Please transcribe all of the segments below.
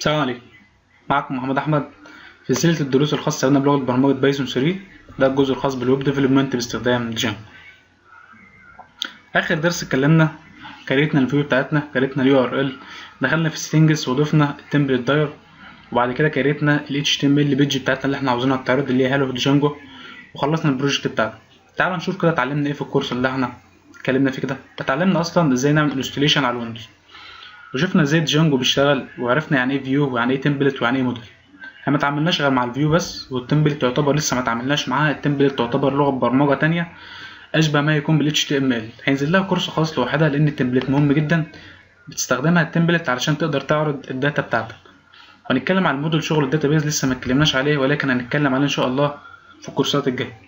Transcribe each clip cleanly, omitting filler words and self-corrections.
السلام عليكم. معكم محمد احمد في سلسله الدروس الخاصه بنا بلغه برمجه بايثون 3. ده الجزء الخاص بالويب ديفلوبمنت باستخدام جانجو. اخر درس اتكلمنا كريتنا الفيو بتاعتنا، كريتنا اليو ار ال، دخلنا في السيتنجز وضفنا التمبلت داير، وبعد كده كريتنا ال HTML بيج بتاعتنا اللي احنا عاوزينها تتعرض اللي هي هالو في جانجو، وخلصنا البروجكت بتاعنا. تعالوا نشوف كده اتعلمنا ايه في الكورس اللي احنا اتكلمنا فيه كده. اتعلمنا اصلا ازاي نعمل انستليشن على الويندوز، وشفنا ازاي جانجو بيشتغل، وعرفنا يعني ايه فيو ويعني ايه تمبلت ويعني ايه موديل. احنا ما اتعاملناش غير مع الفيو بس، والتمبلت تعتبر لسه ما اتعاملناش معاها. التمبلت تعتبر لغه برمجه تانية اشبه ما يكون بال HTML، هينزل لها كورس خاص لوحدها لان التمبلت مهم جدا. بتستخدمها التمبلت علشان تقدر تعرض الداتا بتاعتك. هنتكلم عن الموديل، شغل الداتابيز لسه ما اتكلمناش عليه، ولكن هنتكلم عليه ان شاء الله في الكورسات الجايه.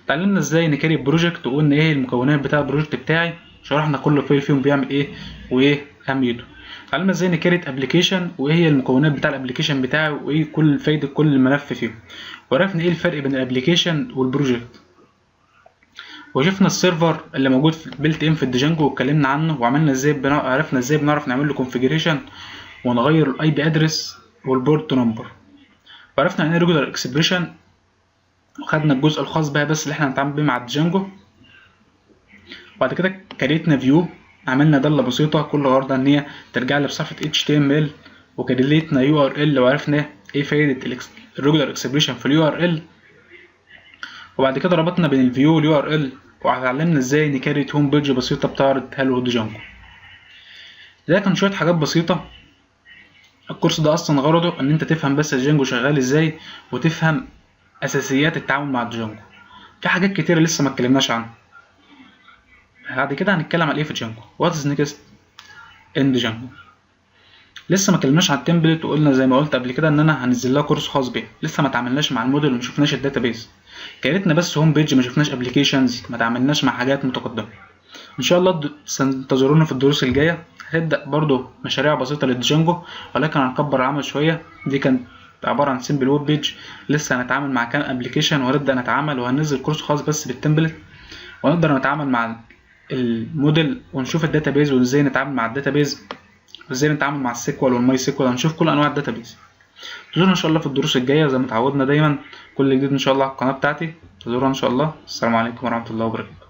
اتعلمنا ازاي نكري بروجكت، وقلنا ايه المكونات بتاع البروجكت بتاعي، شرحنا كل فايل فيهم بيعمل ايه وايه اهميته. اتعلمنا ازاي نكريت ابلكيشن، وايه هي المكونات بتاع الابلكيشن بتاعي، وايه كل فايده كل ملف فيهم، وعرفنا ايه الفرق بين الابلكيشن والبروجكت. وشفنا السيرفر اللي موجود في بيلت ان في الديجانجو واتكلمنا عنه، وعملنا ازاي عرفنا ازاي بنعرف نعمل له كونفيجريشن ونغير الاي بي ادرس والبورت نمبر، وعرفنا يعني ايه ريجولار اكسبريشن، وخدنا الجزء الخاص بها بس اللي احنا هنتعامل بيه مع الديجانجو. وبعد كده كريتنا فيو، عملنا دالة بسيطة كل غرضها ان هي ترجع لي بصفحة HTML، وكريتنا URL، وعرفنا ايه فايدة الريجولار اكسبريشن في اليو ار ال. وبعد كده ربطنا بين الفيو واليو ار ال، واتعلمنا ازاي نكريت هوم بيج بسيطة بتعرض هالو ديجانجو. ده كان شوية حاجات بسيطة. الكورس ده اصلا غرضه ان انت تفهم بس الديجانجو شغال ازاي، وتفهم اساسيات التعامل مع الديجانجو. في حاجات كتيرة لسه ما اتكلمناش عنها. بعد كده هنتكلم على ايه في جانجو، وات از نيكست ان جانجو. لسه ما اتكلمناش على التمبلت، وقلنا زي ما قلت قبل كده ان انا هنزل لها كورس خاص بيها. لسه ما اتعاملناش مع الموديل وما شفناش الداتابيز، كانتنا بس هوم بيج، ما شفناش ابلكيشنز، ما اتعاملناش مع حاجات متقدمه. ان شاء الله سنتظرونا في الدروس الجايه. هتبدا برضو مشاريع بسيطه للديجانجو، ولكن هنكبر العمل شويه. دي كانت عباره عن سيمبل ويب بيج، لسه هنتعامل مع كام ابلكيشن، وهنبدا نتعامل وهننزل كورس خاص بس بالتمبلت، ونقدر نتعامل مع الموديل، ونشوف الداتابيز وازاي نتعامل مع الداتابيز، وازاي نتعامل مع السيكوال والماي سيكوال. هنشوف كل انواع الداتابيز. انتظرونا ان شاء الله في الدروس الجايه زي ما اتعودنا دايما. كل جديد ان شاء الله على القناه بتاعتي، انتظرونا ان شاء الله. السلام عليكم ورحمه الله وبركاته.